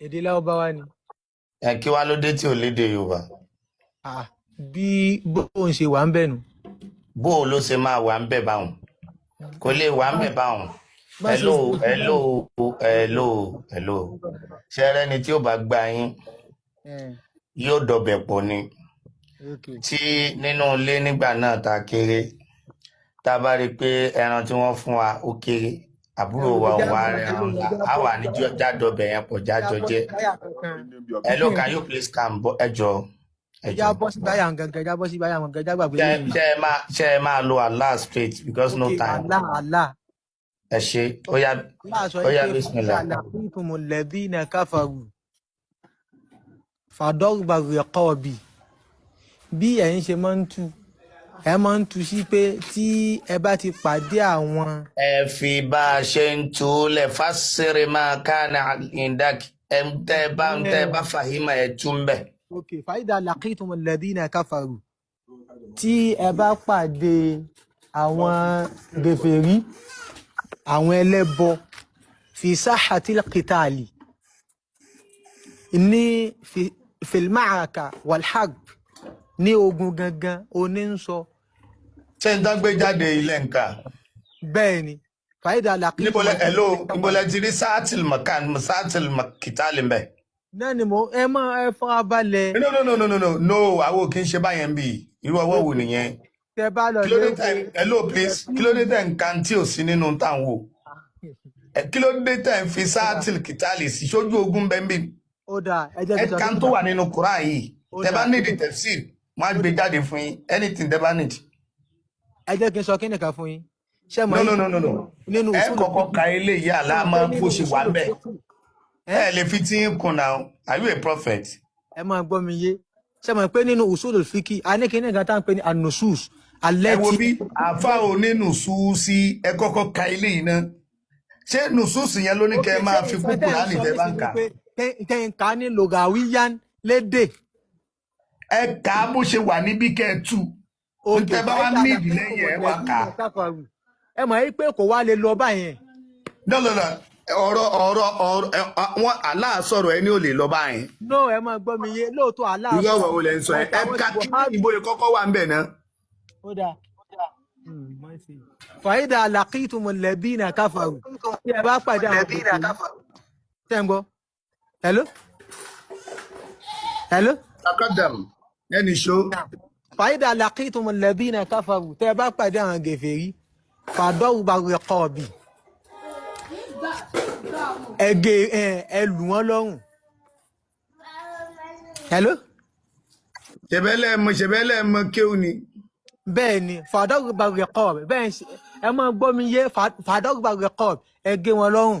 èdè Lárúbáwá ni. Kí wá ló dé tí ò lédè Yorùbá? Bí bóun ṣe wà ń bẹ̀ nù. Bó o ló ṣe máa wà ń bẹ̀ báwọn? Kò lè wà ń bẹ̀ báwọn. Hello. Ṣé ẹni tí ó bá gbà yín yóò dọbẹ̀ pọ̀ ni. Tí nínú ilé nígbà náà ta kéré, tá a bá rí i pé ẹran tí wọ́n fún wa ó kéré, àbúrò wa ò wá ẹran ńlá, á wà ní jádọbẹ̀ yẹn pọ̀ jájọ jẹ́. Hello, can you please calm ẹ jọ̀ọ́. Ẹja bọ́ sí báyà gangan, ẹja bọ́ sí báyà gangan, ẹja gbàgbé lẹ́yìn. Ṣé ẹ máa lo Allah straight because no time. Allah. Ẹ ṣe ó yá bismillah. Laqitumul ladhina kafaru fadarba riqabi. Bí ẹ̀yin ṣe máa ń tú, ẹ máa ń tú sí pé tí ẹ bá ti pàdé àwọn. Ẹ fi bá a ṣe ń tú lẹ̀ fásirì máa kana indak tẹ́ bá fàhímà ẹ̀ tú ń bẹ̀. Okay, fàídà laqitumul ladhina kafaru. Tí ẹ bá pàdé àwọn gèfèrí, àwọn ẹlẹ́bọ fi sahatil qitali ní fil ma'araka wal harb, ní ogun gangan oní ń sọ. Ṣé ń tán gbé jáde ilé nǹkan? Bẹ́ẹ̀ ni fàídà laqitumul. Níbo lẹ ti rí sáàtìl qitali ń bẹ̀? Náà ni ẹ máa fara balẹ̀. No, àwọn kì í ṣe báyẹn bí irú ọwọ́ wo nìyẹn? Tẹ bá lọ kí ló dé tẹ̀ nǹkan tí ò sí nínú táwọn wò? Kí ló dé tẹ̀ ń fi sáàtìl kìtàlì sí sójú ogun bẹ́ńbì? Ó dáa, ẹ jẹ́ kí n sọ. Ẹ̀ka tó wà nínú Quran yìí, tẹ bá nídi tafsir, wọ́n á gbé jáde fún yín, anything tẹ bá nídi. Ẹ jẹ́ kí n sọ kí nìkan fún yín. No. Ẹ kọ́kọ́ ka eléyìí àlámọ́ bó ṣe wà bẹ́ẹ̀. Ẹ lè fi tí ń kun náà, are you a prophet? Ẹ máa gbọ́ mi yé. Ṣé mọ̀ pé nínú usulul fiqi, a ní kí ní nǹkan tá à ń pè ní an-nusus. Ẹ wo bí àfa ò ní nùsùsì, ẹ kọ́kọ́ ka eléyìí náà. Ṣé nùsùsì yẹn ló ní kẹ́ ẹ máa fi kú Kùránì tẹ́ bá ń kà? Kẹ́ ń kà ní lugawiyyan lédè. Ẹ kà á bó ṣe wà níbí kẹ́ ẹ tú. Tẹ́ bá wá ní ìdílé yẹn ẹ wá kà á. Ẹ mọ̀ yí pé kò wá lè lọ báyẹn. No. ọ̀rọ̀ wọn Allah sọ̀rọ̀ ẹni ò lè lọ báyìí. No, ẹ máa gbọ́ mi yé lóòótọ́ Allah. irú ọ̀rọ̀ wo lẹ ń sọ ẹ ká kí ìbò yẹn kọ́kọ́ wà ń bẹ̀ náà. Ó dáa. Fàídà laqitumul ladhina kafaru. Tí ẹ bá pàdé àwọn kòkòrò. Tẹ́ ń gbọ́. Hello. Takadam ẹni ṣó. Fàídà laqitumul ladhina kafaru. Tẹ́ ẹ bá pàdé àwọn gèfèrí. Fadarba riqabi. Ẹ lù wọ́n lọ́rùn. Hello. ṣẹbẹ́lẹ̀ mọ kéwù ni. Bẹ́ẹ̀ ni fadarba riqabi. Bẹ́ẹ̀ ẹ máa gbọ́ mi yé fadarba riqabi. Ẹ gé wọn lọ́rùn.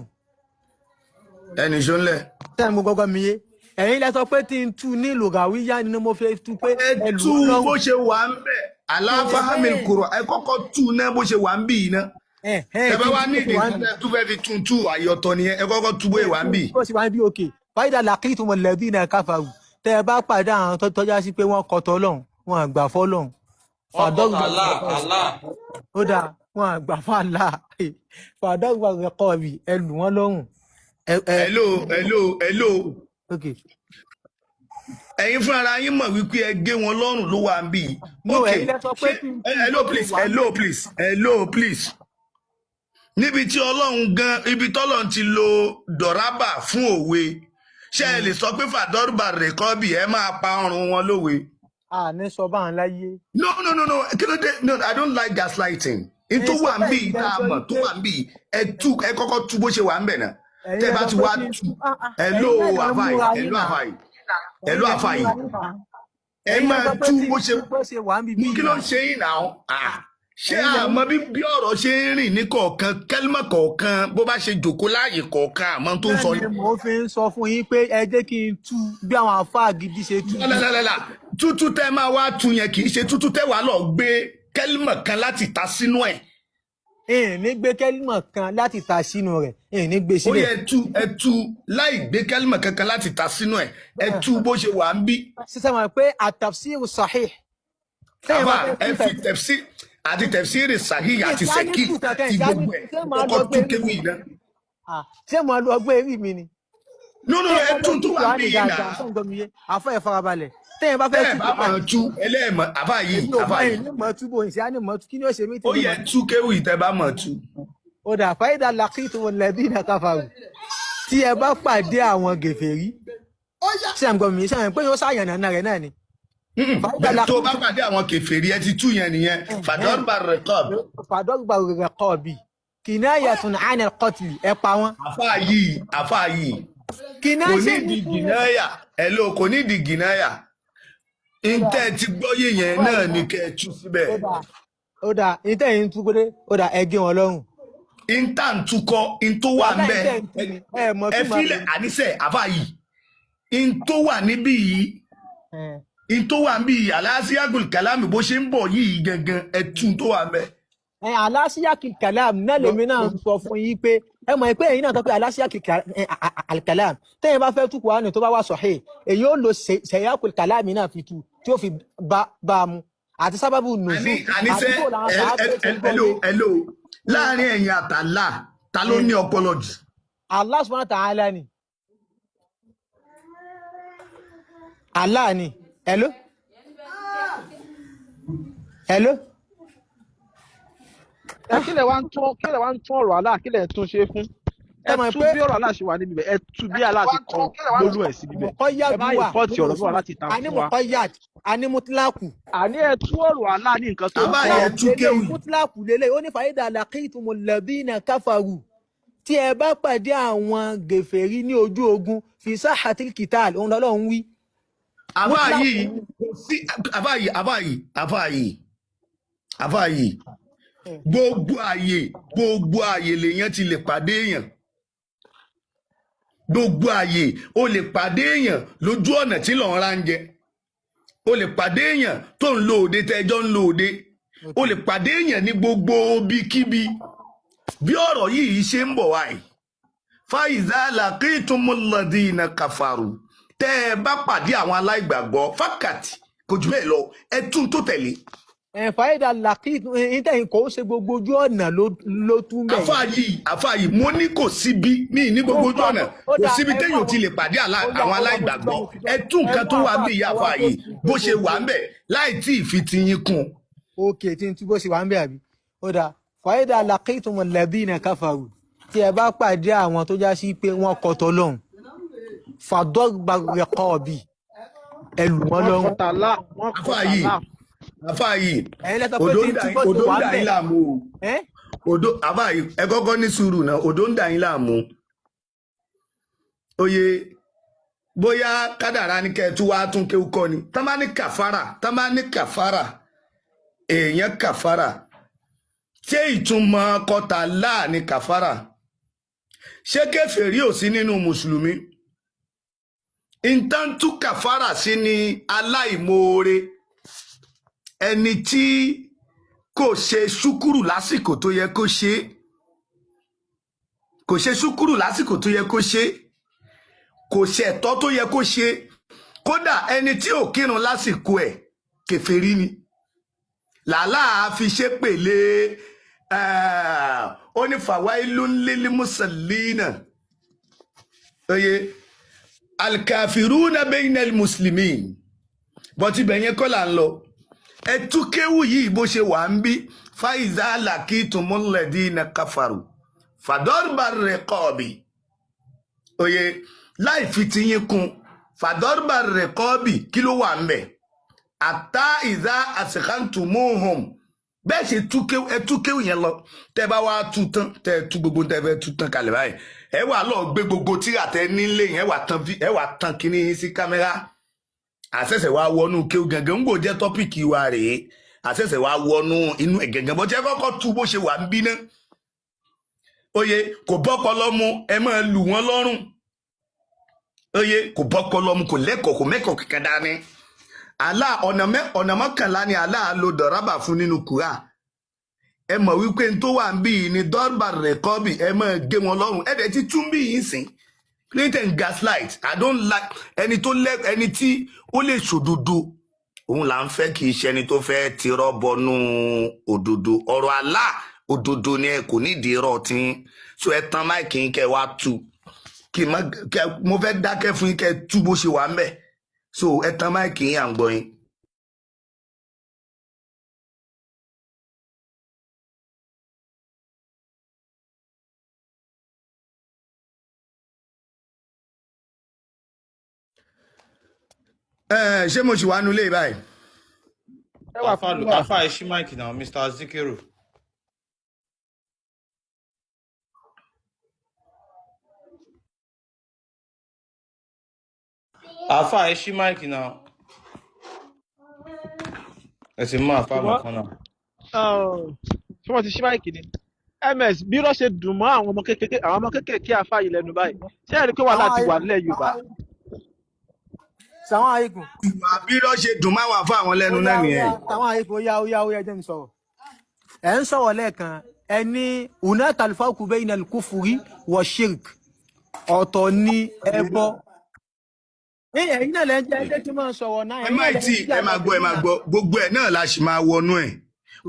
Ẹni ṣó ńlẹ̀. Tẹ́ mo gbọ́gbọ́ mi yé. Ẹ̀yin lẹ sọ pé tí n tú ní lugawiyyan ni mo fi tú pé ẹ tú bó ṣe wà ń bẹ̀. Ala fahmil Qur'an ẹ kọ́kọ́ tú náà bó ṣe wà ń bì náà. Tẹ́bá wá ní ìdí tó fẹ́ fi tún àyọ̀tọ̀ nìyẹn ẹ kọ́kọ́ túbọ̀ ìwà ń bì. Ó sì wá ń bí òkè. Fàídà laqitumul ladhina kafaru. Tẹ́ ẹ bá pàdé àwọn tọ́já sí pé wọ́n kọtọ lọ́hùn, wọ́n àgbà fọ́lọ́hùn. Allah. Ó dáa, wọ́n àgbà fún Allah. Fadarba riqabi, ẹ lù wọ́n lọ́rùn. Hello. Okay. Ẹ̀yin fún ara yín mọ̀ wípé ẹ gé wọn lọ́rùn ló wà ń bì. Hello, please. Níbi tí Ọlọ́run gan ibi tọ́lọ́run ti lo dọ̀rábà fún òwe ṣé ẹ lè sọ pé fadarba riqabi ẹ máa pa ọrùn wọn lówe. Ní sọ bá ń láyé. No, kí ló dé? No, I don't like gaslighting. N tó wà ń bì tá a mọ̀ tó wà ń bì ẹ kọ́kọ́ tú bó ṣe wà ń bẹ̀ náà. Tẹ́ bá ti wá tú hello àfàì. Ẹ máa tú bó ṣe kí ló ń ṣe yín náà? Ṣé àmọ́ bí ọ̀rọ̀ ṣe ń rìn ní kọ̀ọ̀kan kẹ́límà kọ̀ọ̀kan bó bá ṣe jòkó láàyè kọ̀ọ̀kan àmọ́ tó ń sọ yín. Mo fi ń sọ fún yín pé ẹ jẹ́ kí n tú bí àwọn àfáà gidi ṣe tú. Tútú tẹ́ máa wá tú yẹn kì í ṣe tútú tẹ́ wàá lọ gbé kẹ́límà kan láti ta sínú ẹ̀. Ní gbé kẹ́límà kan láti ta sínú rẹ̀, ní gbé sílẹ̀. Ó yẹ ẹ tú láì gbé kẹ́límà kankan láti ta sínú ẹ̀, ẹ tú bó ṣe wà ń bí. Sísè mọ̀ pé at-tafsiru sahih. Ẹ fi tafsir àti tafsiri sahih àti sẹ́kì àti gbogbo ẹ̀ kọ́kọ́ tún kéwì náà. Ṣé mo lọ gbé rí mi ni? no ẹ tún tó wà bí yìí náà. àfọ ẹ farabalẹ̀ tẹ́yìn bá fẹ́ tú bá máa tú ẹlẹ́ẹ̀mọ̀ àfà yìí ní mọ̀ tú bò ń ṣe á ní mọ̀ tú kí ni ó ṣe mí. ó yẹ tú kéwù ìtẹ́ bá mọ̀ tú. ó dà fàyídà laqitum alladhina kafaru tí ẹ bá pàdé àwọn gèfèrí ṣé àgbọ̀n mi ṣe pé yóò ṣàyànnà náà rẹ̀ náà ni. tó bá pàdé àwọn kèfèrí ẹ ti tú yẹn nìyẹn fàdọ́rùbà rẹ̀kọ́ọ̀bì kinayatun anil qatl ẹ pa wọn. àfà yìí kò ní di gìnáyà ẹ ló kò ní di gìnáyà ntẹ́ ti gbọ́yé yẹn náà ni kẹ́ ẹ tú síbẹ̀. ó dà ntẹ́ yìí ń tú pé ó dà ẹ gé wọn lọ́rùn. ntà ń tukọ̀ ntó wà ń bẹ̀ ẹ filẹ̀ àníṣe àfà yìí ntó wà níbí yìí ntó wà níbí yìí aláṣíyàgùn kàlámì bó ṣe ń bọ̀ yìí gangan ẹ tú tó wà ń bẹ̀. aláṣíyàkì kàlámì náà lèmi náà sọ fún yín pé ẹ mọ̀ pé èyí náà tó pé aláṣíyàkì kàlámì tẹ́yìn bá fẹ́ tú Kùránì tó bá wà sahih èyí ó lo ṣẹ̀yàkù kàlámì náà fi tú tí ó fi bá a mu àti sábàbù nùzú. àníṣe ẹlò láàrin ẹ̀yin àtàlà ta ló ní ọpọlọ jù. Allah subhanahu wa ta'ala ni. Allah ni. Hello? Hello? Kí lẹ wá ń tún ọ̀rọ̀ Allah kí lẹ tún ṣe fún? Ẹ tú bí ọ̀rọ̀ Allah ṣe wà níbi bẹ̀, ẹ tú bí Allah ṣe kọ lójú ẹ̀ sí bíbẹ̀. Ẹ má yẹ pọ́ọ̀tì ọ̀rọ̀ fún wa láti ta fún wa. Àní mutlaku. Àní ẹ tú ọ̀rọ̀ Allah ní nǹkan tó ń bọ̀. Mutlaku lélẹ̀ ó ní fàyídà laqitumul ladhina kafaru. Tí ẹ bá pàdé àwọn gèfèrí ní ojú ogun fi sahatil qital òun lọ́lọ́run wí. àfáàyè gbogbo àyè lèèyàn ti lè pàdé èèyàn. Gbogbo àyè o lè pàdé èèyàn lójú ọ̀nà tí lọ́n ra ń jẹ. O lè pàdé èèyàn tó ń lo òde tẹ́jọ́ ń lo òde. O lè pàdé èèyàn ní gbogbo bíkíbi. Bí ọ̀rọ̀ yìí ṣe ń bọ̀ wáyé. Faiza laqitumul ladina kafaru. Tẹ́ ẹ bá pàdé àwọn aláìgbàgbọ́ fákàtì kò jù bẹ́ẹ̀ lọ ẹ tún tó tẹ̀lé. Fàyídà laqitum ìtẹ̀yìn kò ṣe gbogbo ojú ọ̀nà ló tún bẹ́ẹ̀. àfààyè mo ní kò síbi ní gbogbo ojú ọ̀nà kò síbi téèyàn ti lè pàdé àwọn aláìgbàgbọ́ ẹ tún nǹkan tó wà bí ìyá àfààyè bó ṣe wà ń bẹ̀ láì tí ì fi ti yín kún. òkè tí n tú bó ṣe wà ń bẹ̀ àbí. ó dà fàyídà laqitumul ladina kafaru tí ẹ bá pàdé àwọn tó já sí pé wọ́n kọ̀ tọ́lọ́hun fàdọ́gba rẹ̀kọ́ọ̀bì ẹ lù wọ́n lọ́rùn. àfààyè odò ń dà yín láàmú odò àfààyè ẹ kọ́kọ́ ní sùúrù náà odò ń dà yín láàmú. Oyè bóyá kádàrá ní kẹ́ẹ̀tú wá tún kéwú kọ́ ni tá bá ní kàfàrà èèyàn kàfàrà ṣé ìtumọ̀ kọta láà ní kàfàrà ṣé kèfèrí ò sí nínú mùsùlùmí ìtàntú kàfàrà sí ni aláìmoore ẹni tí kò ṣe ṣúkúrù lásìkò tó yẹ kó ṣe kò ṣe ṣúkúrù lásìkò tó yẹ kó ṣe kò ṣe ẹ̀tọ́ tó yẹ kó ṣe kódà ẹni tí ò kírun lásìkò ẹ̀ kèfèrí ni làálàá fi ṣe pèlè ó ní fawailun lil musallina oye alkafiruna bainal muslimin bọ́tí bẹ̀yẹn kọ́ là ń lọ ẹtúkéwù yìí bó ṣe wà ń bí faiza laqitumul ladina kafaru fadorba riqabi oye láì fi ti yín kún fadorba riqabi kí ló wà ń bẹ̀ àtà ìzá àsìkántùmóhùn bẹ́ẹ̀ ṣe ẹtúkéwù yẹn lọ tẹ́ bá wá tú tán tẹ́ tú gbogbo tẹ́ fẹ́ tú tán kalẹ̀ báyìí ẹ wà lọ gbé gbogbo tíra tẹ́ nílé yẹn ẹ wà tán kíní yín sí kámẹ́rà àṣẹ̀ṣẹ̀ wá wọnú kéwù gangan ń gbò jẹ́ tọ́pìkì wa rèé àṣẹ̀ṣẹ̀ wá wọnú inú ẹ̀ gangan bọ́ jẹ́ kọ́kọ́ tú bó ṣe wà ń bí náà oye kò bọ́pọ̀ lọ́mú ẹ máa lù wọ́n lọ́rùn oye kò bọ́pọ̀ lọ́mú kò lẹ́kọ̀ọ́ kò mẹ́kọ̀ọ́ kankan dání àlá ọ̀nà mọ́kànlá ni àlá lo dọ̀rábà fún nínú kùrà ẹ mọ̀ wípé n tó wà ń bí yìí ni dọ́rbà rẹ̀kọ́bì ẹ máa gé wọn lọ́rùn ẹ dẹ̀ ti tún bí yìí sìn clinton gaslight I don't like ẹni tí ó lè ṣòdodo òun là ń fẹ́ kì í ṣe ẹni tó fẹ́ tirọ́ bọnú òdodo ọ̀rọ̀ àlá òdodo ni ẹ kò nídìí irọ́ tí so ẹ tan máìkì kẹ wá tú mo fẹ́ dákẹ́ fún yín kẹ́ tú bó ṣe wà ń bẹ̀ so ẹ tan máìkì yín à ń gbọ́ yín. ṣé mo ṣì wá nulẹ̀ báyìí. Afa ẹ ṣí máìkì náà Mr. Zikiru. Afa ẹ ṣí máìkì náà. Ẹ sì mú àfa mọ̀ kan náà. Ṣé wọ́n ti ṣí máìkì ni? MS bí wọ́n ṣe dùn mọ́ àwọn ọmọ kéékèèké àfa yìí lẹ́nu báyìí. Ṣé ẹ rí i pé wàhálà ti wà nílẹ̀ Yorùbá? Sàwọn àìkùn. Ìwà bí wọ́n ṣe dùn máa wà fún àwọn lẹ́nu náà nìyẹn. Sàwọn àìkùn ó yá jẹ́ mi sọ̀rọ̀. Ẹ ń sọ̀rọ̀ lẹ́ẹ̀kan ẹni hunaka al-farqu bayna al-kufri wa shirk. Ọ̀tọ̀ ni ẹbọ. Ẹ̀yin náà lẹ́ jẹ́ kí n máa sọ̀rọ̀ náà. Ẹ máa gbọ́ gbogbo ẹ̀ náà la sì máa wọnú ẹ̀.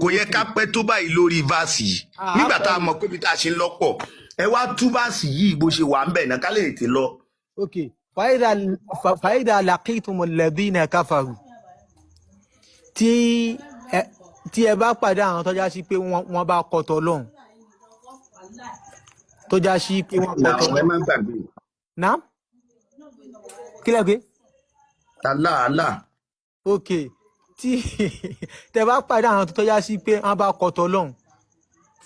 Kò yẹ ká pẹ́ tó báyìí lórí váàsì yìí. Nígbà tá a mọ̀ pé bí tá a ṣe ń lọ́pọ̀. Ẹ wá tú váàsì yìí bó ṣe wà ń bẹ̀ náà ká lè tètè lọ. Okay. فإذا لقيتم الذين كفروا tí ẹ bá pàdé àwọn tó já sí pé wọ́n bá kọtọ lọ́hùn tó já sí pé wọ́n kọtọ lọ́hùn náà kí lẹ́ pé Allah ok tí tẹ bá pàdé àwọn tó já sí pé wọ́n bá kọtọ lọ́hùn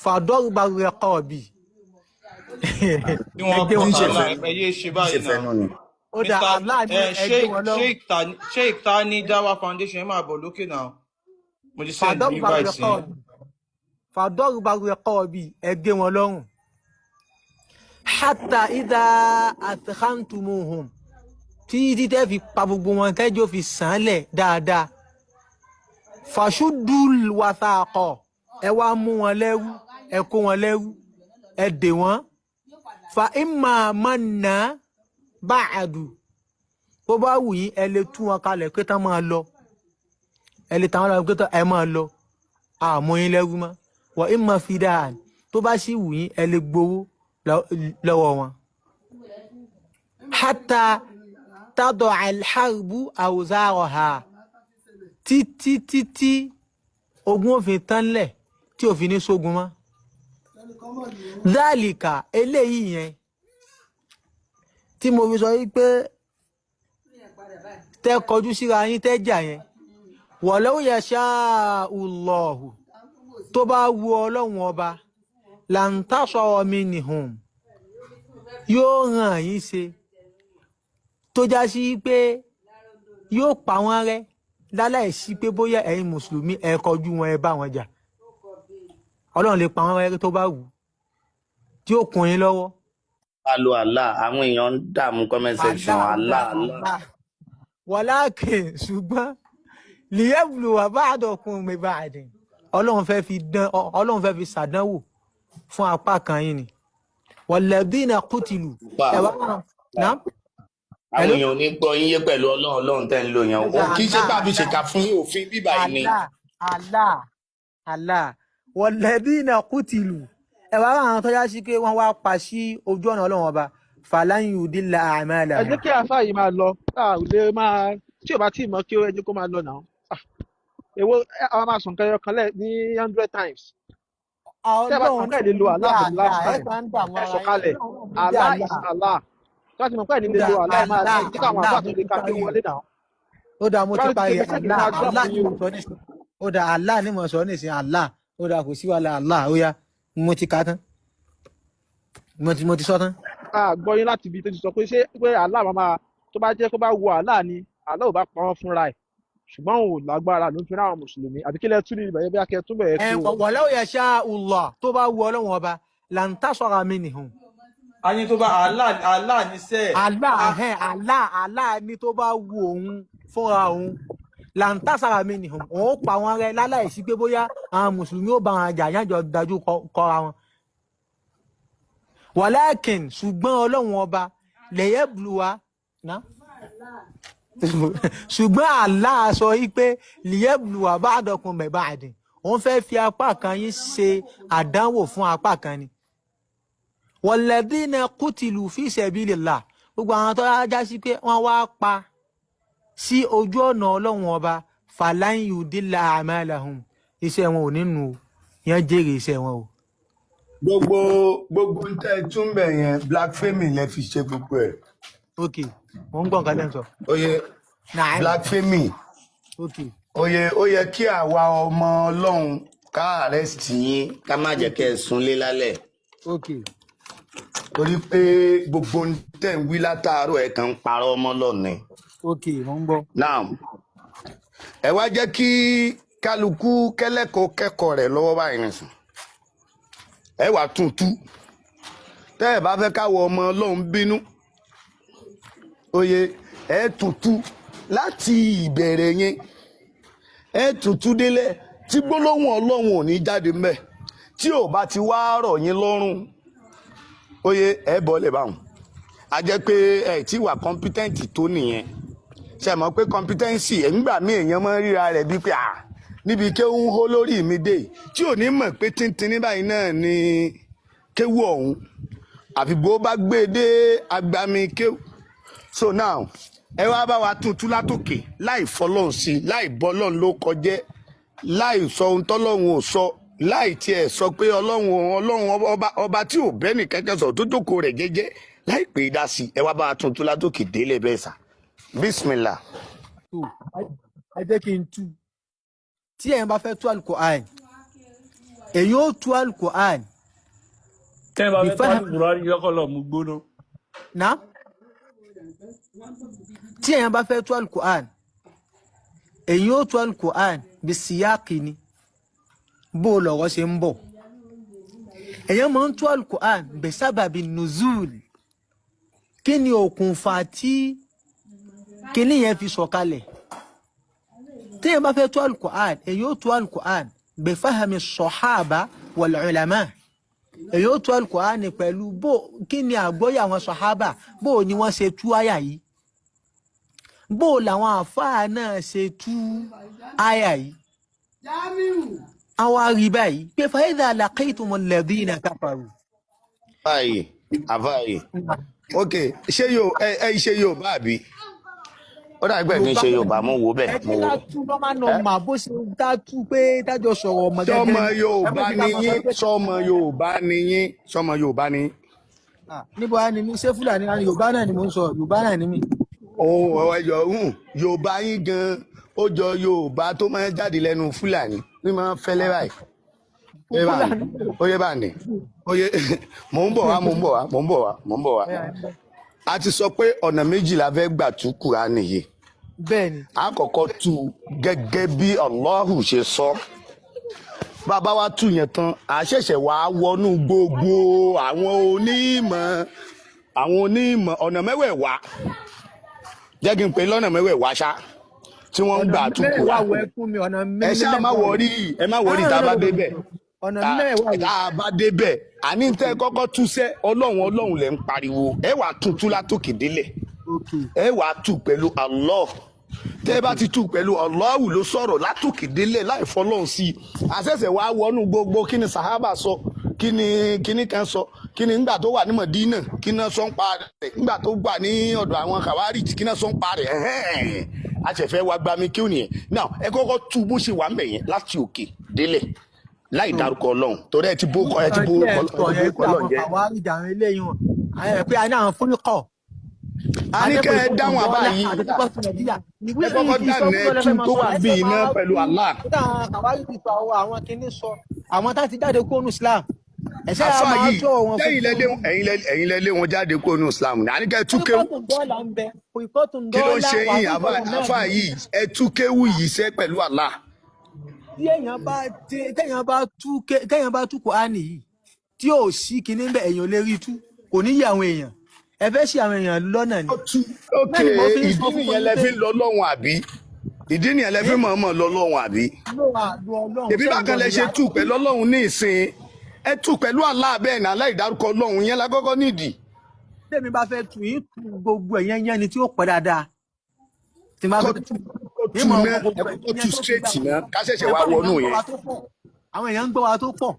fàdọ́rùbà rẹ̀ kọ́ bí Bí wọ́n kọ́ ọ̀la ẹ̀yẹ ṣe báyìí náà. ó dà Allah ní ẹgbẹ́ wọn lọ́wọ́. Sheikh Tani Dawa Foundation ẹ máa bọ̀ lókè náà. Mo ti send invite sí. Fàdọ́rùbà rẹ̀ kọ́ bí ẹgbẹ́ wọn lọ́rùn. Hatta idha athkhantumuhum tí tẹ́ fi pa gbogbo wọn kẹ́jọ́ fi sàn án lẹ̀ dáadáa. Fashuddul wathaqa ẹ wá mú wọn lẹ́rú ẹ kó wọn lẹ́rú ẹ dè wọ́n. Fa imma manna báàdù bó bá wù yín ẹ lè tú wọn kalẹ̀ pé tán máa lọ ẹ lè tàwọn ọlọ́run pé tán ẹ máa lọ àmọ́ yín lẹ́rú mọ́ wọ́n ń mọ fìdáàn tó bá sì wù yín ẹ lè gbowó lọ́wọ́ wọn. hátà tádọ̀ alḥarbu awzaraha títí ogun òfin tán lẹ̀ tí òfin ní sógun mọ́. dhalika eléyìí yẹn tí mo fi sọ wípé tẹ́ kọjú síra yín tẹ́ jà yẹn walau yasha'ullahu tó bá wu ọlọ́run ọba lantasara minhum yóò ràn yín ṣe tó já sí pé yóò pa wọ́n rẹ́ láláì sí pé bóyá ẹ̀yin mùsùlùmí ẹ kọjú wọn ẹ bá wọn jà ọlọ́run lè pa wọ́n rẹ́ tó bá wù tí ó kún yín lọ́wọ́. Alo Allah àwọn èèyàn ń dààmú comment section Allah. Walakin ṣùgbọ́n liyabluwa ba'dakum bi ba'din ọlọ́run fẹ́ fi ṣàdánwò fún apá kan yín ni walladhina qutilu ẹ̀wá náà. Àwọn èèyàn ò ní gbọ́ yín yé pẹ̀lú ọlọ́run tẹ́ ń lò yẹn o kì í ṣe tàbí ṣèkà fún òfin bíbá yìí ni. Allah walladhina qutilu ẹ̀wà àwọn tó yá sí pé wọ́n wá pa sí ojú ọ̀nà ọlọ́run ọba falan yudilla a'malahum. Ẹ jẹ́ kí àáfà yìí máa lọ lè máa tí ò bá tí ì mọ̀ kí ó ẹjẹ́ kó máa lọ náà. Èwo àwọn máa sùn kẹyọ kan lẹ̀ ní 100 times. Tẹ́ ẹ bá sùn kẹ́ ẹ̀ lè lo Allah for the last time. Ẹ sọ̀kalẹ̀ Allah is Allah. Tí wọ́n ti mọ̀ pé ẹ̀ ní lè lo Allah máa lè kí káwọn àbá tó lè ka kí wọlé náà. Ó dà mo ti parí Allah ní mo sọ nísìnyí Allah ó dà kò sí wàhálà Allah ó yá mo ti ka tán mo ti sọ tán. Gbọ́ yín láti ibi tó ti sọ pé ṣé pé Allah máa tó bá jẹ́ kó bá wo Allah ni Allah ò bá pa wọ́n fúnra ẹ̀ ṣùgbọ́n òun lágbára ló ń fi ráwọn mùsùlùmí àbí kílẹ̀ tún ní ìbẹ̀yẹ bí akẹ́ tún bẹ̀rẹ̀ tó. walau yasha'ullah tó bá wu ọlọ́run ọba lantasara minhum. A ní tó bá Allah ní sẹ́ẹ̀. Allah ní tó bá wu òun fúnra òun lantasara minhum òun pa wọn rẹ́ láláìsí pé bóyá àwọn mùsùlùmí ó bá wọn jà yánjọ dájú kọra wọn. Walakin ṣùgbọ́n ọlọ́run ọba liyabluwa náà ṣùgbọ́n Allah sọ wípé liyabluwa ba'dakum bi ba'din òun fẹ́ fi apá kan yín ṣe àdánwò fún apá kan ni walladhina qutilu fi sabilillah gbogbo àwọn tó já sí pé wọ́n wá pa sí ojú ọ̀nà Ọlọ́run ọba falan yudilla a'malahum iṣẹ́ wọn ò nínú yẹn jèrè iṣẹ́ wọn o. gbogbo ń tẹ́ tún bẹ̀ yẹn blasphemy lẹ fi ṣe gbogbo ẹ̀. ok mo ń gbọ́ nǹkan tẹ́ ń sọ. Oye blasphemy. ok Ó yẹ kí àwa ọmọ Ọlọ́run ká arrest yín ká má jẹ́ kẹ́ ẹ súnlé lálẹ́. ok Torí pé gbogbo ń tẹ̀ ń wí látàárọ̀ ẹ̀ kàn ń parọ́ ọmọ lọ́nà. ok mo ń gbọ́. Now ẹ wá jẹ́ kí kálukú kẹ́kọ̀ọ́ rẹ̀ lọ́wọ́ báyìí nìsín. Ẹ wá tuntun tẹ́ ẹ bá fẹ́ káwọ ọmọ Ọlọ́run bínú. Oye ẹ tuntun láti ìbẹ̀rẹ̀ yẹn ẹ tuntun délẹ̀ tí gbólóhùn Ọlọ́run ò ní jáde mbẹ̀ tí ò bá ti wá rọ̀ yín lọ́rùn. Oye ẹ bọ́lẹ̀ báwọn a jẹ́ pé ẹ tí wà competent tó nìyẹn. Ṣé mọ̀ pé competency nígbà míì èèyàn máa ń ríra rẹ̀ bíi pé níbi kéwú hó lórí mi dé tí ò ní mọ̀ pé tíntín ní báyìí náà ni kéwú ọ̀hún àfi bó bá gbé dé agbami kéwú. So now ẹ wá bá wa tuntun látòkè láì fọlọ́run sí i láì bọ́lọ́run ló kọjẹ́ láì sọ ohun tọ́lọ́run ò sọ láì tiẹ̀ sọ pé ọlọ́run ọba tí ò bẹ́ẹ̀ nìkẹ́kẹ́ sọ tó jókòó rẹ̀ jẹ́jẹ́ láì pè é dá sí i ẹ wá bá wa tuntun látòkè délé bẹ́ẹ̀ sà. Bismillah. ẹ jẹ́ kí n tú tí ẹ̀yin bá fẹ́ tú Al-Qur'an èyí ó tú Al-Qur'an. tẹ́ ẹ bá fẹ́ tú Al-Qur'an yọkọ̀ lọ mú gbóná. na tí ẹ̀yin bá fẹ́ tú Al-Qur'an èyí ó tú Al-Qur'an bí síyáàkì ni bó lọ́wọ́ ṣe ń bọ̀ èyàn máa ń tú Al-Qur'an bí sábàbí nuzul kí ni òkùnfà tí kíní yẹn fi sọ̀kalẹ̀ tí yẹn bá fẹ́ tú Al-Qur'an èyí ó tú Al-Qur'an bí fahami sọ̀hábà wal ulama èyí ó tú Al-Qur'an pẹ̀lú bó kí ni àgbọ́yé àwọn sọ̀hábà bó ni wọ́n ṣe tú àyà yìí bó làwọn àfáà náà ṣe tú àyà yìí àwọn àríbá yìí pé fa idha laqitumul ladhina kafaru. Àfáàyè ok ṣé yóò bá àbí ó dà gbẹ̀ ní ṣe Yorùbá mo wò bẹ́ẹ̀ mo wò. ẹ tú lọ́mọ náà mà bó ṣe dá tú pé dájọ́ sọ̀rọ̀ ọmọ gẹ́gẹ́. Sọmọ Yorùbá ni yín. níbo á ní mi ṣé Fúlàní ni Yorùbá náà ni mo ń sọ Yorùbá náà ni mí. Yorùbá yín gan ó jọ Yorùbá tó máa ń jáde lẹ́nu Fúlàní ní máa ń fẹ́lẹ́ báyìí. Oyè bá ní oyè mò ń bọ̀ wá. A ti sọ pé ọ̀nà méjì la fẹ́ gbà tú Kùránì yìí. Bẹ́ẹ̀ni. A kọ́kọ́ tú gẹ́gẹ́ bí Allahu ṣe sọ. Bàbá wa tú yẹn tán a ṣẹ̀ṣẹ̀ wá wọnú gbogbo àwọn onímọ̀ ọ̀nà mẹ́wẹ̀ẹ̀wá jẹ́ kí n pè lọ́nà mẹ́wẹ̀ẹ̀wá ṣá tí wọ́n ń gbà tú Kùránì. Ẹ ṣáà má wọrí tá a bá débẹ̀. Tá a bá débẹ̀ àní tẹ́ kọ́kọ́ túṣẹ́ ọlọ́run lẹ̀ ń pariwo ẹ wàá tuntun látòkè délẹ̀ ẹ wàá tú pẹ̀lú Allah tẹ́ ẹ bá ti tú pẹ̀lú Allah ló sọ̀rọ̀ látòkè délẹ̀ láì fọlọ́run sí i àṣẹ̀ṣẹ̀ wàá wọnú gbogbo kí ni sàhábà sọ kí ni kan sọ kí ni nígbà tó wà ní Mọ̀dínà kí ni sọ ń pa rẹ̀ nígbà tó wà ní ọ̀dọ̀ àwọn kàwárì kí ni sọ ń pa rẹ̀ àṣẹ̀fẹ́ wa gbami kí ò nìyẹn náà ẹ kọ́kọ́ tú bó ṣe wà ń bẹ̀ yẹn láti òkè délẹ̀ láì dárúkọ Ọlọ́run torí ẹ ti bó Ọlọ́run jẹ́. àwọn àríjàwọn eléyìí wọn pé a ní àwọn fúnikọ. a ní kẹ́ ẹ dáhùn àbá yìí ẹ kọ́kọ́ dáhùn ẹ tún tó wà bí iná pẹ̀lú Allah. àwárí ti sọ àwọn kìíní sọ àwọn tá ti jáde kó nu Islam. àfa yìí ẹ̀yin lẹ lé wọn jáde kó nu Islam ní a ní kẹ́ ẹ tú kéwù. kí ló ń ṣe yín àfa yìí ẹ tú kéwù yìí sẹ́ pẹ̀lú Allah. tí téèyàn bá tú Kùránì yìí tí ò sí kinní bẹ èèyàn lè rí tú kò ní yí àwọn èèyàn ẹ fẹ́ ṣì àwọn èèyàn lọ́nà ni. ok ìdí nìyẹn lẹ fi lọ lọ́wọ́n àbí ìdí nìyẹn lẹ fi mọ̀ọ́mọ̀ lọ lọ́wọ́n àbí. èbí bákan lẹ ṣe tú pẹ̀lú Ọlọ́run ní ìsìn ẹ tú pẹ̀lú Allah bẹ́ẹ̀ náà láì dárúkọ Ọlọ́run yẹn la kọ́kọ́ nídìí. tèmi bá fẹ́ tú yín tú gbogbo ẹ̀yẹn yẹn ni tí ó pẹ́ dáadáa. tí bá fẹ́ tú tú náà ẹ kọ́kọ́ tú straight náà ká ṣẹ̀ṣẹ̀ wá wọnú yẹn. àwọn èèyàn ń gbọ́ wa tó pọ̀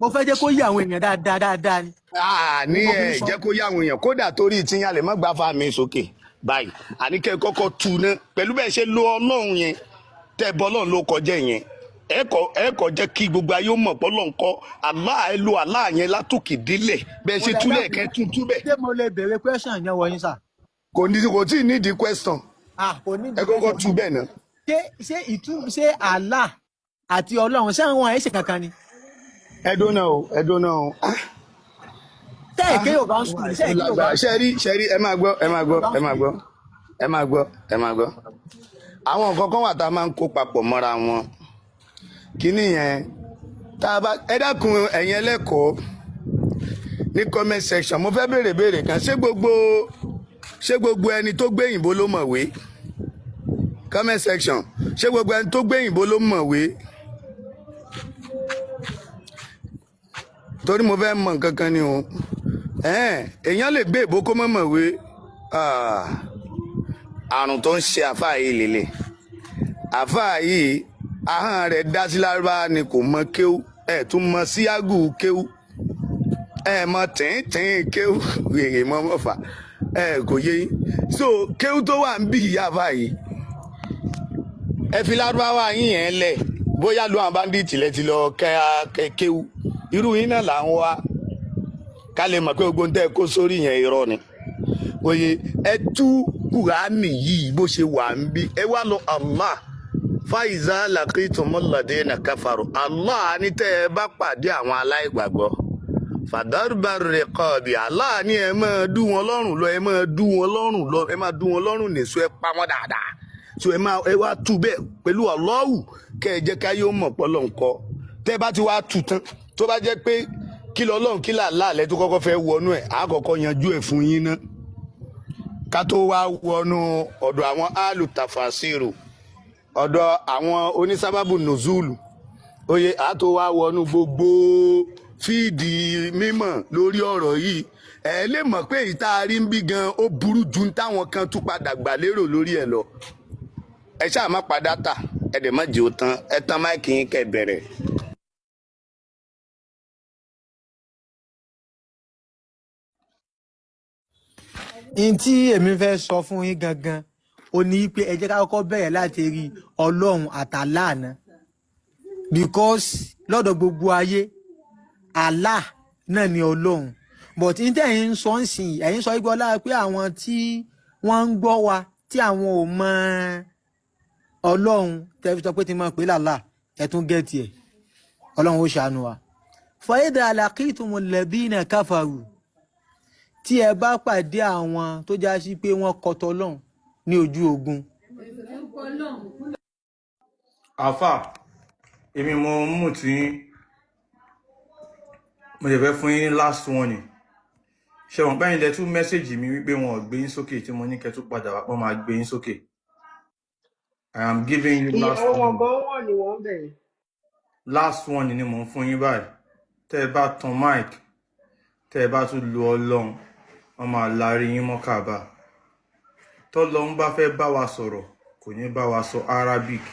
mo fẹ́ jẹ́ kó yé àwọn èèyàn dáadáa ni. ní ẹ jẹ́ kó yá àwọn èèyàn kódà torí tí yàn lè má gbá fa mi sókè báyìí àníkẹ́ kọ́kọ́ tu ná pẹ̀lú bẹ́ẹ̀ ṣe lo ọlọ́run yẹn tẹ́ bọ́ ọlọ́run ló kọjá yẹn ẹ kọ́ jẹ́ kí gbogbo ayé mọ̀ pé ọlọ́run kọ́ Allah ẹ lo Allah yẹn látòkè délẹ̀ bẹ́ẹ̀ ṣe túlẹ̀ kẹ́ tú bẹ́ẹ̀. ṣé mo lè béèrè question yẹn wọ̀nyí sà. kò tí ì nídìí question ẹ kọ́kọ́ tú bẹ́ẹ̀ náà. ṣé Allah àti ọlọ́run ṣé àwọn àyẹ̀ṣe kankan ni. ẹdún náà o. Tẹ́ẹ̀kẹ́ yóò bá ń sùn ṣe èké yóò bá ń sùn. ṣẹ́rí ẹ máa gbọ́. àwọn nǹkan kan wà tá a máa ń kó papọ̀ mọ́ra wọn. kíní yẹn tá a bá ẹ dákun ẹ̀yin ẹlẹ́kọ̀ọ́ ní comment section mo fẹ́ béèrè kan ṣé gbogbo ẹni tó gbé òyìnbó ló mọ̀wé comment section ṣé gbogbo ẹni tó gbé òyìnbó ló mọ̀wé. torí mo fẹ́ mọ̀ nǹkan kan ni o èèyàn lè gbé ìbò kó mọ̀ mọ̀wé àrùn tó ń ṣe àfáà yìí lélẹ̀ àfáà yìí ahọ́n rẹ̀ dá sí lárúbáwá ni kò mọ kéwú ẹ̀ tún mọ síágù kéwú ẹ̀ mọ tìǹtìǹ kéwú wèrè mọ́ mọ́fà ẹ̀ kò yé yín so kéwú tó wà ń bí ìyá àfáà yìí ẹ fi lárúbáwá yín yẹn lẹ̀ bóyá lu àwọn báńdíìtì lẹ ti lọ kéwú irú yín náà là ń wá ká lè mọ̀ pé gbogbo ń tẹ́ kó sórí yẹn irọ́ ni oye ẹ tú kùránì yìí bó ṣe wà ń bí ẹ wá lọ Allah faiza laqitumulladina na káfàrú Allah ní tẹ́ ẹ bá pàdé àwọn aláìgbàgbọ́ fadarbar riqabi Allah ní ẹ máa dú wọn lọ́rùn lọ ẹ máa dú wọn lọ́rùn nìṣó ẹ pa wọ́n dáadáa so ẹ wá tú bẹ́ẹ̀ pẹ̀lú Allahu kẹ́ ẹ jẹ́ ká yóò mọ̀ pọ́lọ́ nǹkan tẹ́ bá ti wá tú tán tó bá jẹ́ pé kí lọ́lọ́run kí làálẹ̀ tó kọ́kọ́ fẹ́ wọnú ẹ̀ á kọ́kọ́ yanjú ẹ̀ fún yín náà ká tó wá wọnú ọ̀dọ̀ àwọn alùtàfàṣírù ọ̀dọ̀ àwọn onísábàbù nùzúlù oyè á tó wá wọnú gbogbo fíìdì mímọ̀ lórí ọ̀rọ̀ yìí ẹ lè mọ̀ pé ìta rí ń bí gan ó burú ju táwọn kan tún padà gbà lérò lórí ẹ̀ lọ ẹ ṣáà má padà tà ẹ dẹ̀ má jẹ́ ó tán ẹ tán máìkì yín kẹ́ bẹ̀rẹ̀. n tí èmi fẹ́ sọ fún yín gangan ó ní pé ẹ jẹ́ ká kọ́kọ́ bẹ̀rẹ̀ láti rí ọlọ́run àtàláàna because lọ́dọ̀ gbogbo ayé Allah náà ni ọlọ́run but n tẹ̀yìn sọ ń sìn ẹ̀yìn sọ igbó ọlá pé àwọn tí wọ́n ń gbọ́ wa tí àwọn ò mọ ọlọ́run tẹ́fi sọ pé ti máa pè lálá ẹ̀ tún gẹ̀ẹ́tì ẹ̀ ọlọ́run ó ṣàánú wa fa idha laqitumul ladhina kafaru tí ẹ bá pàdé àwọn tó já sí pé wọ́n kọtọ lọ́hùn ní ojú ogun. àfà èmi mo mú tí mo lè fẹ́ fún yín last one ni ṣe wọ́n báyìí lẹ tún mẹ́sẹ̀jì mi wípé wọn ò gbé yín sókè tí mo ní kẹ́ tún padà wá pọ́n máa gbé yín sókè. I am giving you last one. Last one ni mo ń fún yín báyìí tẹ́ ẹ bá tan mic tẹ́ ẹ bá tún lo ọlọ́run wọ́n máa lárí yín mọ́ Káàbà tọ́lọ́run bá fẹ́ bá wa sọ̀rọ̀ kò ní bá wa sọ Arabic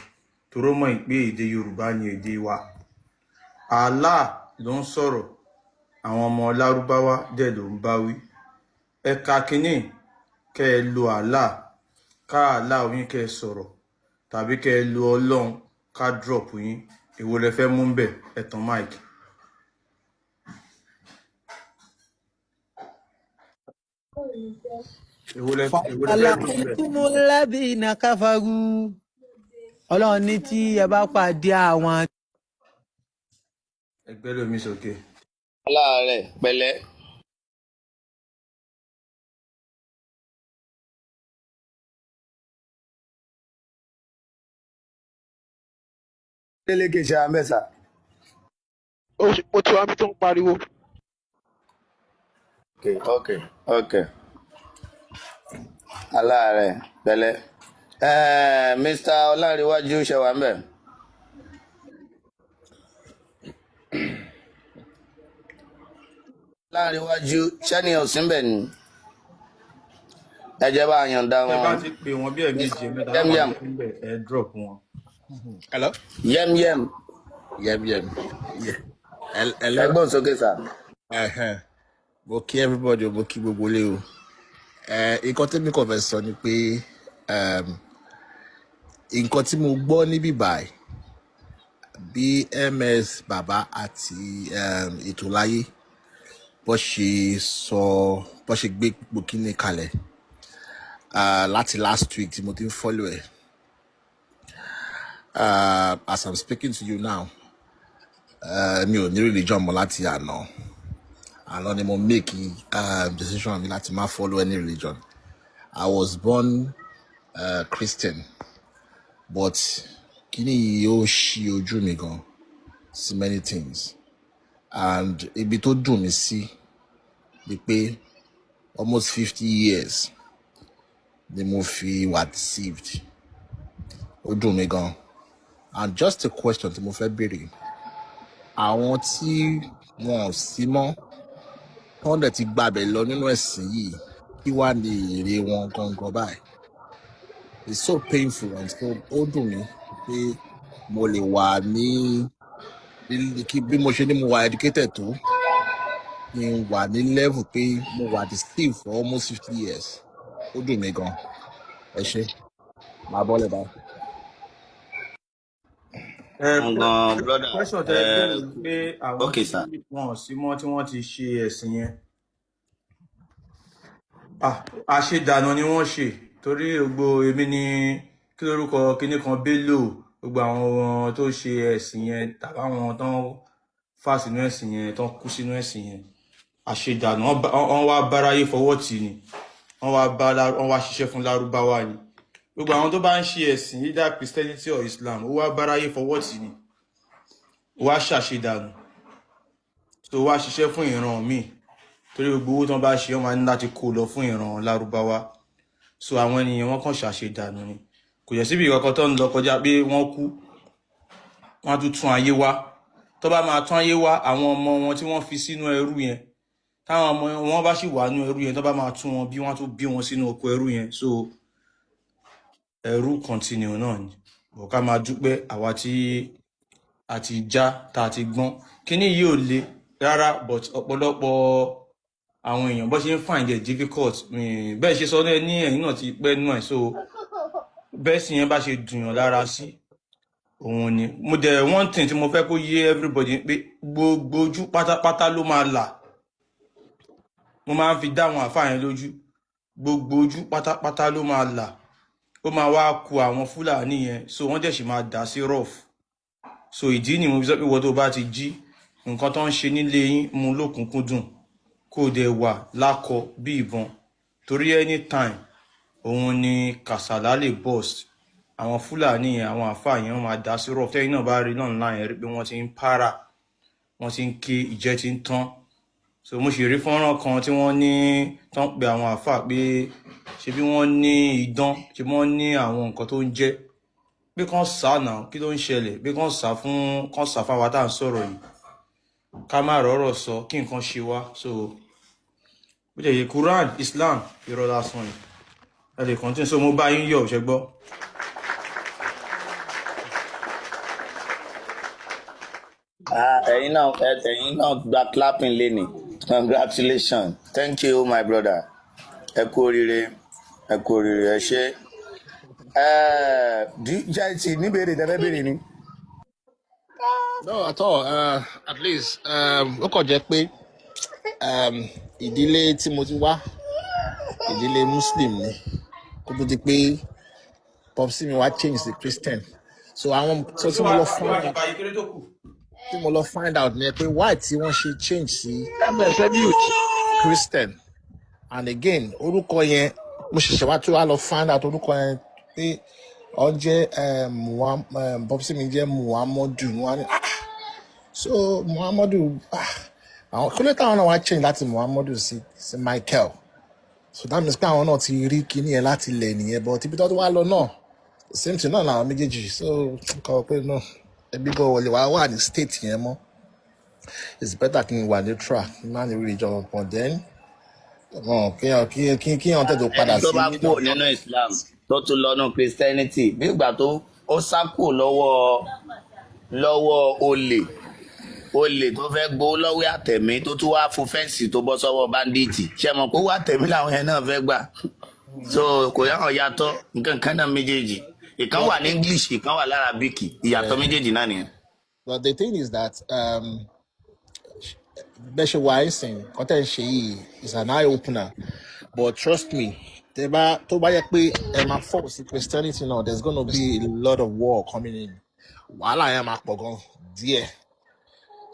toró mọ̀ pé èdè Yorùbá ni èdè wa Allah ló ń sọ̀rọ̀ àwọn ọmọ Lárúbáwá dẹ̀ ló ń bá wí ẹ̀ka kínní kẹ́ ẹ lo Allah ká Allah yín kẹ́ ẹ sọ̀rọ̀ tàbí kẹ́ ẹ lo ọlọ́run ká drop yín èwo lẹ fẹ́ mú bẹ̀ ẹ tàn mic. Alaqtumulladhina kafaru ọlọ́run ní tí ẹ bá pàdé àwọn. ẹgbẹ́ lómi sókè. aláàárẹ̀ pẹ̀lẹ́. délé kì í ṣe àmẹ́sà. ó ti wá mi tó ń pariwo. Okay. aláàárẹ̀ pẹ̀lẹ́ Mr. Ọlárẹ̀wájú ṣẹwà ń bẹ̀. Ọlárẹ̀wájú ṣẹ́ni ọ̀sìnbẹ̀ ni ẹ jẹ́ bá yànda wọn. ẹ bá ti pè wọ́n bí ẹ̀mejì mẹ́ta Yẹ́myẹ́m. ẹ drop wọn. Hello? Yẹ́myẹ́m. Yeah. Hello. Ẹgbọ́n sókè sà. Mo kí everybody, mo kí gbogbo ilé o. Nǹkan tí mi kàn fẹ́ sọ ni pé nǹkan tí mo gbọ́ níbí báyìí bí MS Bàbá àti Ètò Láyé bó ṣe gbé gbogbo kíní kalẹ̀ láti last week tí mo ti ń follow ẹ̀. As I'm speaking to you now, mi ò ní religion mọ́ láti àná ni mo make decision mi láti má follow any religion. I was born Christian, but kíní yìí ó ṣí ojú mi gan sí many things, and ibi tó dùn mí sí ni pé almost 50 years ni mo fi wà deceived. Ó dùn mí gan. And just a question tí mo fẹ́ béèrè, àwọn tí wọn ò sí mọ́ wọ́n dẹ̀ ti gbàbẹ̀ lọ nínú ẹ̀sìn yìí, kí wá ní èrè wọn gangan báyìí? It's so painful and so ó dùn mí pé mo lè wà ní bí mo ṣe ní mo wà educated tó, kí n wà ní level pé mo wà deceived for almost 50 years. Ó dùn mí gan. Ẹ ṣé, màá bọ́lẹ̀ báyìí. Brother. Question tẹ́ bẹ̀rẹ̀ pé àwọn Okay, sir. tí wọn ò sí mọ́ tí wọ́n ti ṣe ẹ̀sìn yẹn. Àṣedànù ni wọ́n ṣe torí gbogbo èmi ni kí lórúkọ kíní kan Bello, gbogbo àwọn tó ṣe ẹ̀sìn yẹn tàbí àwọn tó ń fà sínú ẹ̀sìn yẹn tó ń kú sínú ẹ̀sìn yẹn. Àṣedànù wọ́n wá báráyé fọwọ́ tì ní, wọ́n wá ṣiṣẹ́ fún Lárúbáwá ni. Gbogbo àwọn tó bá ń ṣe ẹ̀sìn either Christianity or Islam ó wá báráyé fọwọ́ tì ní, ó wá ṣàṣedànù, tó wá ṣiṣẹ́ fún ìran míì torí gbogbo owó tán bá ṣe wọ́n máa ní láti kó lọ fún ìran Lárúbáwá. So àwọn ènìyàn wọn kàn ṣàṣedànù ni, kò yẹ síbi kankan tó ń lọ kọjá pé wọ́n kú wọ́n á tún ayé wá. Tó bá máa tún ayé wá, àwọn ọmọ wọn tí wọ́n fi sínú ẹrú yẹn, táwọn ọmọ wọn bá sì wà nínú ẹrú yẹn, tó bá máa tún wọn bí wọ́n á tún bí wọn sínú oko ẹrú yẹn. So ẹrú continue náà ni. Bọ̀ ká máa dúpẹ́ àwa tí a ti já tá a ti gbọ́n. Kíní yìí ò le rárá, but ọ̀pọ̀lọpọ̀ àwọn èèyàn bó ṣe ń find it difficult. Bẹ́ẹ̀ ṣe sọ ní ẹ̀yìn náà ti pẹ́ nú ẹ̀, so bẹ́ẹ̀ sì yẹn bá ṣe dùnyàn lára sí òun ni. Mo dẹ̀ one thing tí mo fẹ́ kó yé everybody pé gbogbo ojú pátápátá ló máa là. Mo máa ń fi dá àwọn àfáà yẹn lójú, gbogbo ojú pátápátá ló máa là. Ó máa wá ku àwọn Fúlàní yẹn, so wọ́n dẹ̀ sì máa dà sí rough. So ìdí ni mo fi sọ pé wọ́n tó bá ti jí nǹkan tó ń ṣe nílé yín mú lókùnkúndùn, kó dẹ̀ wà lákọ bí ìbọn, torí anytime òun ni kàsálà lè burst. Àwọn Fúlàní yẹn, àwọn àfáà yẹn wọ́n máa dà sí rough. Tẹ́yìn náà bá rí náà online rí pé wọ́n ti ń para, wọ́n ti ń ké, ìjẹ́ ti ń tán. So mo sì rí fọ́nrán kan tí wọ́n ní tán pé àwọn àfáà pé ṣe bí wọ́n ní idán, ṣe bí wọ́n ní àwọn nǹkan tó ń jẹ́ pé kán sá náà, kí ló ń ṣẹlẹ̀, pé kán sá fáwa tá à ń sọ̀rọ̀ yìí, ká má rọ́rọ̀ sọ kí nǹkan ṣe wá. So bó jẹ́ yẹ Quran Islam irọ́ lásán ni. Ẹ lè continue. So mo bá yín yọ̀ ṣẹ gbọ́. Ẹ̀yin náà gba clapping lénìí. Congratulations. Thank you my brother. Ẹ kú oríire, ẹ ṣé. Jẹ́ ti níbèrè tẹ́fẹ́ béèrè ni. No, at all. At least ó kàn jẹ́ pé ìdílé tí mo ti wá, ìdílé Muslim ni, kó tó di pé popsi mi wá change to Christian. So àwọn tó tí mo lọ find out ni pé why tí wọ́n ṣe change sí Christian. And again, orúkọ yẹn mo ṣẹ̀ṣẹ̀ wá tó wá lọ find out orúkọ yẹn pé ó jẹ́ popsi mi jẹ́ Muhammadu. So Muhammadu, àwọn kí ló táwọn náà wá change láti Muhammadu sí Michael. So that means pé àwọn náà ti rí kíní yẹn láti ilẹ̀ nìyẹn, but ibi tó wá lọ náà same thing náà làwọn méjèèjì. So kọ pé no, ẹbí bọ̀ wọlé wà ní state yẹn mọ́. It's better kí n wà neutral, kí n má ní religion, but then kíyàn tẹ̀tọ̀ padà sí. Ẹni tó bá kúrò nínú Islam tó tún lọ́nà Christianity bí ìgbà tó ó sá kúrò lọ́wọ́ olè olè tó fẹ́ gbowó lọ́wọ́ àtẹ̀mí tó tún wá fún fẹ́ǹsì tó bọ́ sọ́wọ́ báńdíìtì ṣe mọ̀ pé owó àtẹ̀mí làwọn yẹn náà fẹ́ gbà so kò yá wọn yàtọ̀ nǹkan kan náà méjèèjì ìkan wà ní English ìkan wà l'Arabic ìyàtọ̀ méjèèjì náà nìyẹn. But the thing is that bẹ́ẹ̀ wise thing content ṣe is an eye opener, but trust me, tó bá yẹ pé ẹ máa fall sí Christianity now, there's gonna be a lot of war coming in. Wàhálà yẹn máa pọ̀ gan díẹ̀.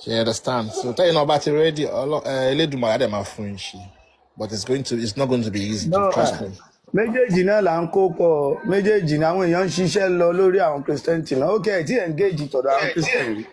You understand? So tell you now about it already. Elédùmarè dẹ̀ máa fún yín ṣe, but it's not going to be easy. No, Trust me. méjèèjì náà là ń kó pọ̀ méjèèjì náà àwọn èèyàn ń ṣiṣẹ́ lọ lórí àwọn Christianity náà ó kẹ́ ẹ̀ tí engage tọ̀dọ̀ àwọn Christian rí.